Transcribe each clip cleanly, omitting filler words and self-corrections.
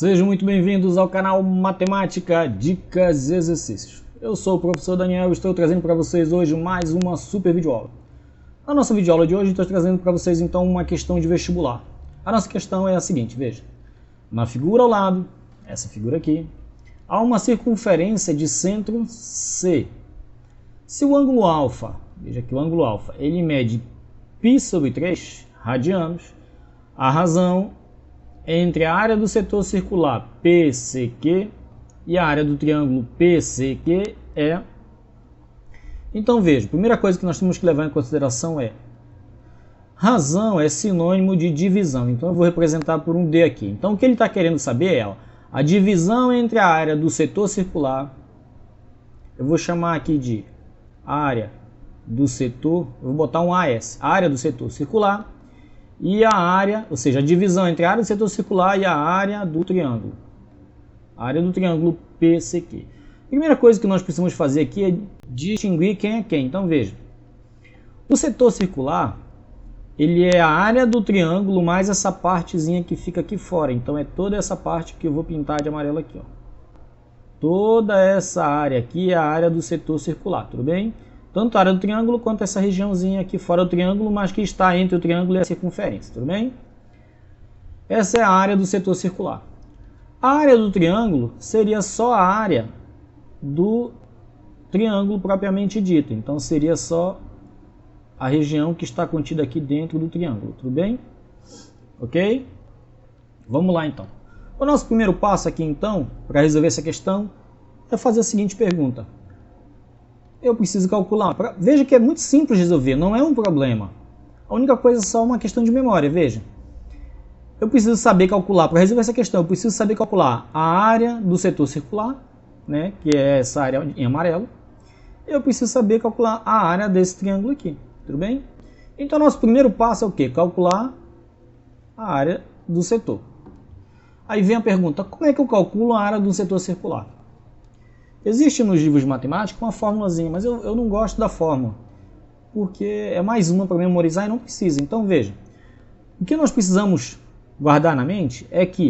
Sejam muito bem-vindos ao canal Matemática, Dicas e Exercícios. Eu sou o professor Daniel e estou trazendo para vocês hoje mais uma super videoaula. Na nossa videoaula de hoje, estou trazendo para vocês então uma questão de vestibular. A nossa questão é a seguinte, veja. Na figura ao lado, essa figura aqui, há uma circunferência de centro C. Se o ângulo alfa, veja que o ângulo alfa, ele mede π/3 radianos, a razão entre a área do setor circular PCQ e a área do triângulo PCQ é... Então veja, a primeira coisa que nós temos que levar em consideração é razão é sinônimo de divisão, então eu vou representar por um D aqui. Então o que ele está querendo saber é a divisão entre a área do setor circular, eu vou chamar aqui de área do setor, eu vou botar um AS, área do setor circular, e a área, ou seja, a divisão entre a área do setor circular e a área do triângulo. A área do triângulo PCQ. A primeira coisa que nós precisamos fazer aqui é distinguir quem é quem. Então veja, o setor circular, ele é a área do triângulo mais essa partezinha que fica aqui fora. Então é toda essa parte que eu vou pintar de amarelo aqui, ó. Toda essa área aqui é a área do setor circular, tudo bem? Tanto a área do triângulo quanto essa regiãozinha aqui fora do triângulo, mas que está entre o triângulo e a circunferência, tudo bem? Essa é a área do setor circular. A área do triângulo seria só a área do triângulo propriamente dito. Então seria só a região que está contida aqui dentro do triângulo, tudo bem? Ok? Vamos lá então. O nosso primeiro passo aqui então, para resolver essa questão, é fazer a seguinte pergunta. Eu preciso calcular. Veja que é muito simples de resolver, não é um problema. A única coisa é só uma questão de memória, veja. Eu preciso saber calcular, para resolver essa questão, eu preciso saber calcular a área do setor circular, né, que é essa área em amarelo. Eu preciso saber calcular a área desse triângulo aqui, tudo bem? Então, nosso primeiro passo é o quê? Calcular a área do setor. Aí vem a pergunta, como é que eu calculo a área do setor circular? Existe nos livros de matemática uma formulazinha, mas eu não gosto da fórmula, porque é mais uma para memorizar e não precisa. Então veja, o que nós precisamos guardar na mente é que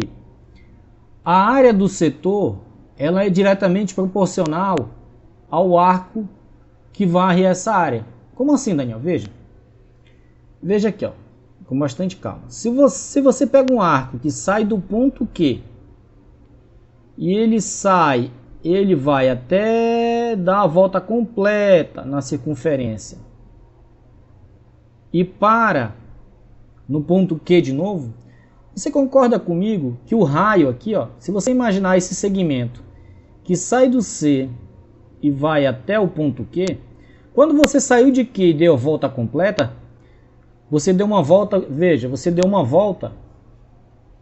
a área do setor ela é diretamente proporcional ao arco que varre essa área. Como assim, Daniel? Veja aqui, ó, com bastante calma. Se você pega um arco que sai do ponto Q e ele vai até dar a volta completa na circunferência e para no ponto Q de novo, você concorda comigo que o raio aqui, ó, se você imaginar esse segmento que sai do C e vai até o ponto Q, quando você saiu de Q e deu a volta completa, você deu uma volta, veja, você deu uma volta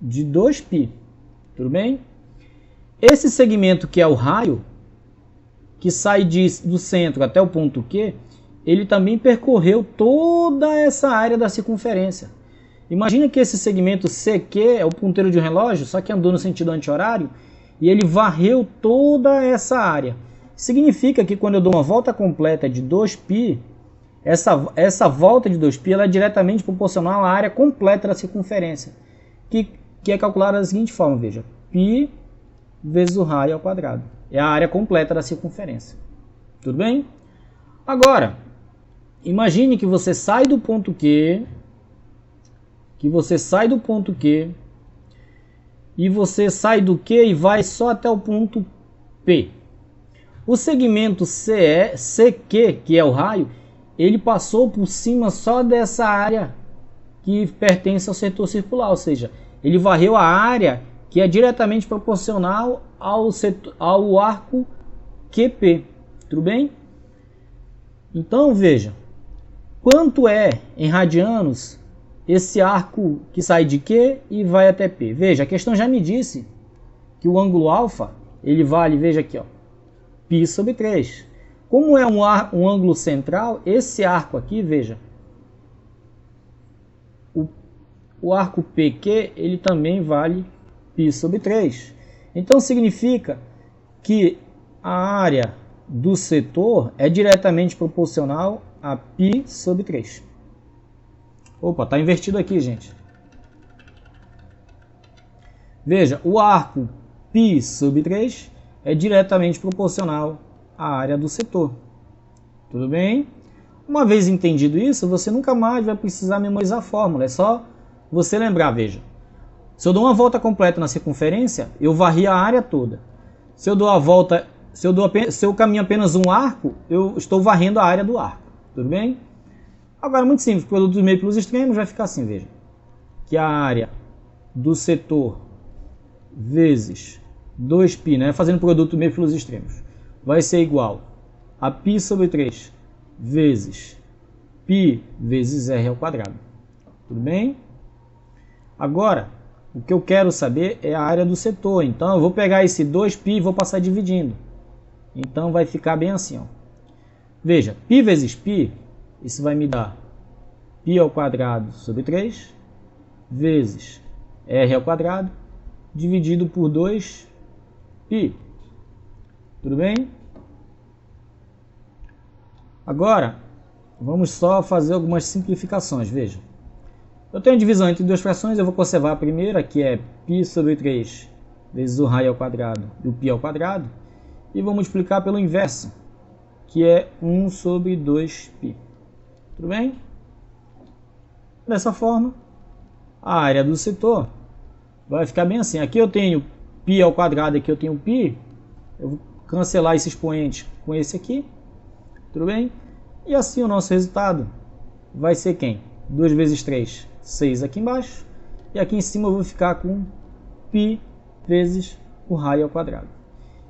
de 2π, tudo bem? Esse segmento que é o raio, que sai do centro até o ponto Q, ele também percorreu toda essa área da circunferência. Imagina que esse segmento CQ é o ponteiro de um relógio, só que andou no sentido anti-horário, e ele varreu toda essa área. Significa que quando eu dou uma volta completa de 2π, essa volta de 2π ela é diretamente proporcional à área completa da circunferência, que é calculada da seguinte forma, veja, π vezes o raio ao quadrado. É a área completa da circunferência. Tudo bem? Agora, imagine que você sai do ponto Q, e você sai do Q e vai só até o ponto P. O segmento CQ, que é o raio, ele passou por cima só dessa área que pertence ao setor circular, ou seja, ele varreu a área que é diretamente proporcional ao arco QP, tudo bem? Então veja, quanto é em radianos esse arco que sai de Q e vai até P? Veja, a questão já me disse que o ângulo alfa, ele vale, veja aqui, ó, π/3. Como é um ângulo central, esse arco aqui, veja, o arco PQ, ele também vale π/3. Então significa que a área do setor é diretamente proporcional a π/3. Opa, está invertido aqui, gente. Veja, o arco π sobre 3 é diretamente proporcional à área do setor. Tudo bem? Uma vez entendido isso, você nunca mais vai precisar memorizar a fórmula. É só você lembrar, veja. Se eu dou uma volta completa na circunferência, eu varri a área toda. Se eu dou a volta, se eu caminho apenas um arco, eu estou varrendo a área do arco. Tudo bem? Agora, muito simples, o produto do meio pelos extremos vai ficar assim, veja. Que a área do setor vezes 2π, né, fazendo o produto do meio pelos extremos, vai ser igual a π sobre 3 vezes π vezes r ao quadrado. Tudo bem? Agora, o que eu quero saber é a área do setor. Então, eu vou pegar esse 2π e vou passar dividindo. Então, vai ficar bem assim, ó. Veja, π vezes π, isso vai me dar π ao quadrado sobre 3 vezes r ao quadrado dividido por 2π. Tudo bem? Agora, vamos só fazer algumas simplificações. Veja, eu tenho divisão entre duas frações, eu vou conservar a primeira, que é π sobre 3 vezes o raio ao quadrado e o π ao quadrado, e vou multiplicar pelo inverso, que é 1 sobre 2π. Tudo bem? Dessa forma, a área do setor vai ficar bem assim. Aqui eu tenho π ao quadrado, aqui eu tenho π. Eu vou cancelar esse expoente com esse aqui. Tudo bem? E assim o nosso resultado vai ser quem? 2 vezes 3, 6 aqui embaixo. E aqui em cima eu vou ficar com π vezes o raio ao quadrado.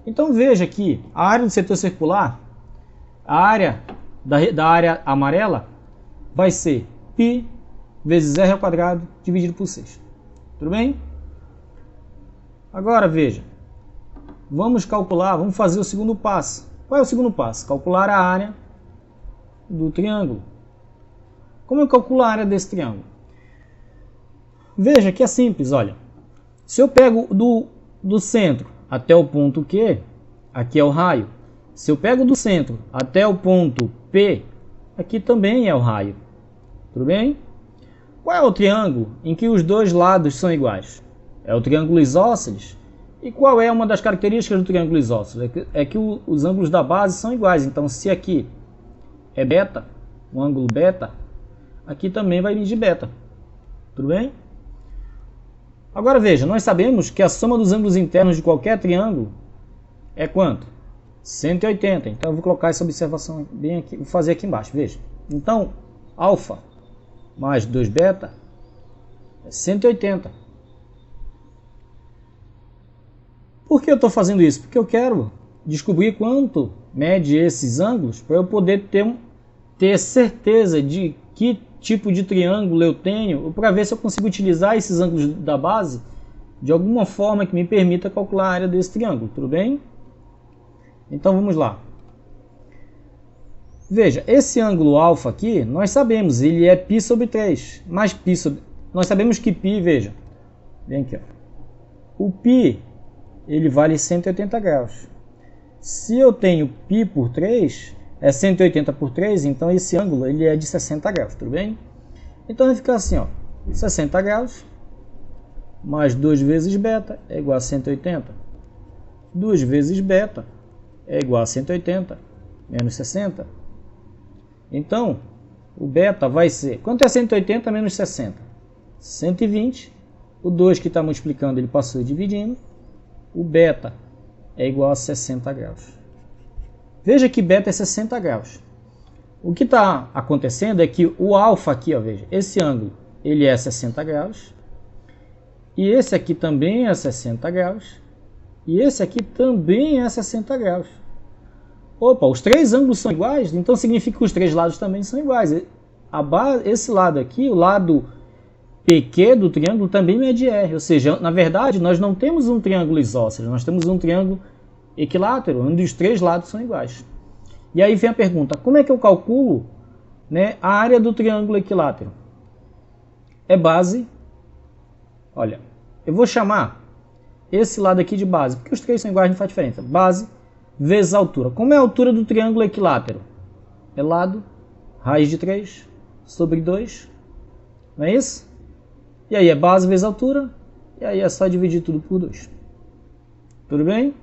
Então veja que a área do setor circular, a área da área amarela, vai ser π vezes r ao quadrado dividido por 6. Tudo bem? Agora veja, vamos calcular, vamos fazer o segundo passo. Qual é o segundo passo? Calcular a área do triângulo. Como eu calculo a área desse triângulo? Veja que é simples, olha. Se eu pego do centro até o ponto Q, aqui é o raio. Se eu pego do centro até o ponto P, aqui também é o raio. Tudo bem? Qual é o triângulo em que os dois lados são iguais? É o triângulo isósceles. E qual é uma das características do triângulo isósceles? É que os ângulos da base são iguais. Então, se aqui é beta, um ângulo beta, aqui também vai medir beta. Tudo bem? Agora veja, nós sabemos que a soma dos ângulos internos de qualquer triângulo é quanto? 180. Então, eu vou colocar essa observação bem aqui, vou fazer aqui embaixo, veja. Então, alfa mais 2β é 180. Por que eu estou fazendo isso? Porque eu quero descobrir quanto mede esses ângulos para eu poder ter certeza de que tipo de triângulo eu tenho, para ver se eu consigo utilizar esses ângulos da base de alguma forma que me permita calcular a área desse triângulo. Tudo bem? Então vamos lá. Veja, esse ângulo alfa aqui, nós sabemos, ele é π sobre 3. Mas nós sabemos que π, veja, vem aqui, ó. O π, ele vale 180 graus. Se eu tenho π por 3, é 180 por 3, então esse ângulo ele é de 60 graus, tudo bem? Então vai ficar assim, ó, 60 graus mais 2 vezes beta é igual a 180. 2 vezes beta é igual a 180 menos 60. Então, o beta vai ser... Quanto é 180 menos 60? 120. O 2 que está multiplicando, ele passou dividindo. O beta é igual a 60 graus. Veja que beta é 60 graus. O que está acontecendo é que o alfa aqui, ó, veja, esse ângulo, ele é 60 graus. E esse aqui também é 60 graus. E esse aqui também é 60 graus. Opa, os três ângulos são iguais, então significa que os três lados também são iguais. Esse lado aqui, o lado PQ do triângulo também mede R, ou seja, na verdade nós não temos um triângulo isósceles, nós temos um triângulo equilátero, onde os três lados são iguais. E aí vem a pergunta, como é que eu calculo, né, a área do triângulo equilátero? É base, olha, eu vou chamar esse lado aqui de base, porque os três são iguais, não faz diferença. Base vezes a altura. Como é a altura do triângulo equilátero? É lado, raiz de 3 sobre 2, não é isso? E aí é base vezes altura, E aí é só dividir tudo por 2. Tudo bem?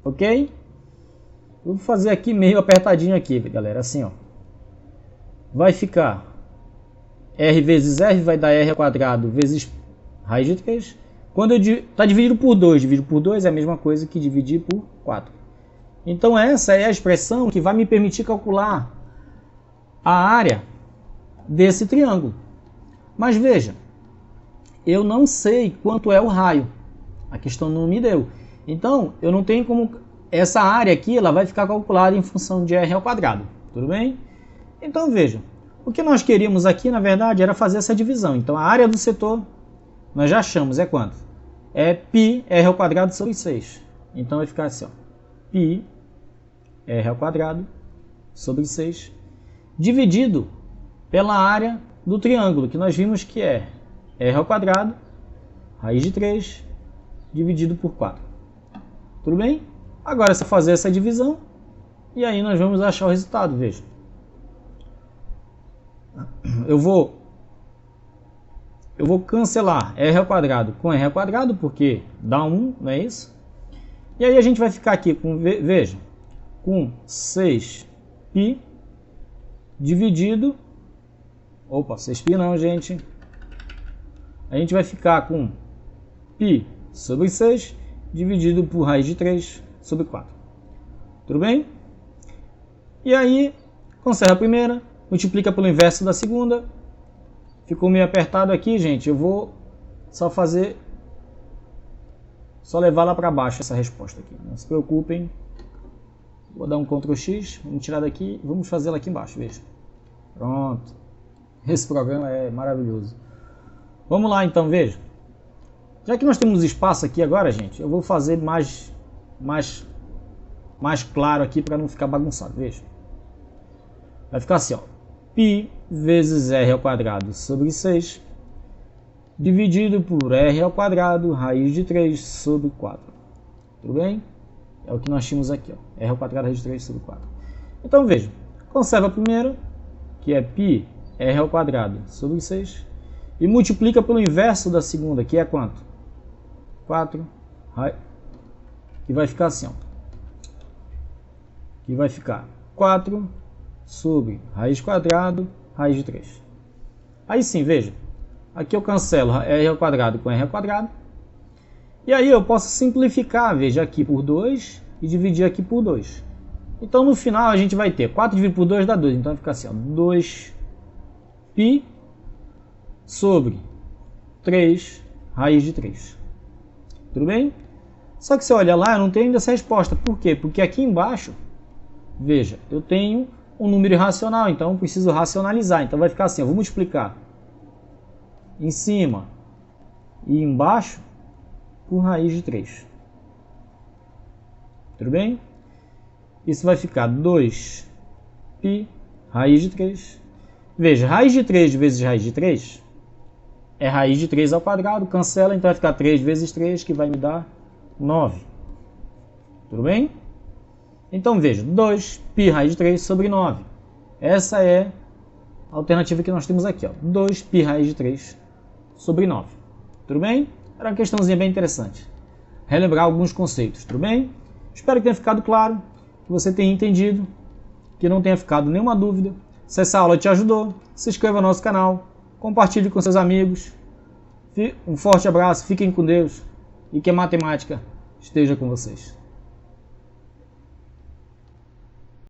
Ok? Vou fazer aqui meio apertadinho aqui, galera, assim, ó. Vai ficar r vezes r, vai dar r ao quadrado vezes raiz de 3. Quando está dividido por 2, dividir por 2 é a mesma coisa que dividir por 4. Então essa é a expressão que vai me permitir calcular a área desse triângulo. Mas veja, eu não sei quanto é o raio. A questão não me deu. Então, eu não tenho como... Essa área aqui, ela vai ficar calculada em função de r ao quadrado. Tudo bem? Então, veja. O que nós queríamos aqui, na verdade, era fazer essa divisão. Então, a área do setor, nós já achamos, é quanto? É π r ao quadrado sobre 6. Então, vai ficar assim, ó. π r ao quadrado sobre 6, dividido pela área do triângulo, que nós vimos que é r ao quadrado, raiz de 3, dividido por 4. Tudo bem? Agora é só fazer essa divisão e aí nós vamos achar o resultado, veja. Eu vou cancelar r ao quadrado com r ao quadrado, porque dá 1, não é isso? E aí a gente vai ficar aqui com, veja, com 6π dividido... Opa, 6π não, gente. A gente vai ficar com π sobre 6 dividido por raiz de 3 sobre 4. Tudo bem? E aí, conserva a primeira, multiplica pelo inverso da segunda. Ficou meio apertado aqui, gente. Eu vou só levar lá para baixo essa resposta aqui. Não se preocupem. Vou dar um Ctrl X, vamos tirar daqui e vamos fazer ela aqui embaixo, veja. Pronto. Esse programa é maravilhoso. Vamos lá então, veja. Já que nós temos espaço aqui agora, gente, eu vou fazer mais claro aqui para não ficar bagunçado, veja. Vai ficar assim, ó. π vezes r ao quadrado sobre 6 dividido por r ao quadrado raiz de 3 sobre 4. Tudo bem? É o que nós tínhamos aqui, ó. R ao quadrado raiz de 3 sobre 4. Então, veja. Conserva a primeira, que é π r ao quadrado sobre 6, e multiplica pelo inverso da segunda, que é quanto? 4, e vai ficar assim, ó. Que vai ficar 4 sobre raiz quadrado, raiz de 3. Aí sim, veja. Aqui eu cancelo r ao quadrado com r ao quadrado. E aí eu posso simplificar, veja, aqui por 2 e dividir aqui por 2. Então no final a gente vai ter 4 dividido por 2 dá 2. Então vai ficar assim, ó, 2π sobre 3 raiz de 3. Tudo bem? Só que se olha lá, eu não tenho ainda essa resposta. Por quê? Porque aqui embaixo, veja, eu tenho um número irracional, então eu preciso racionalizar. Então vai ficar assim, eu vou multiplicar em cima e embaixo por raiz de 3. Tudo bem? Isso vai ficar 2π raiz de 3. Veja, raiz de 3 vezes raiz de 3 é raiz de 3 ao quadrado, cancela, então vai ficar 3 vezes 3, que vai me dar 9. Tudo bem? Então veja, 2π raiz de 3 sobre 9. Essa é a alternativa que nós temos aqui, ó. 2π raiz de 3 sobre 9. Tudo bem? Era uma questãozinha bem interessante. Relembrar alguns conceitos, tudo bem? Espero que tenha ficado claro, que você tenha entendido, que não tenha ficado nenhuma dúvida. Se essa aula te ajudou, se inscreva no nosso canal, compartilhe com seus amigos. Um forte abraço, fiquem com Deus e que a matemática esteja com vocês.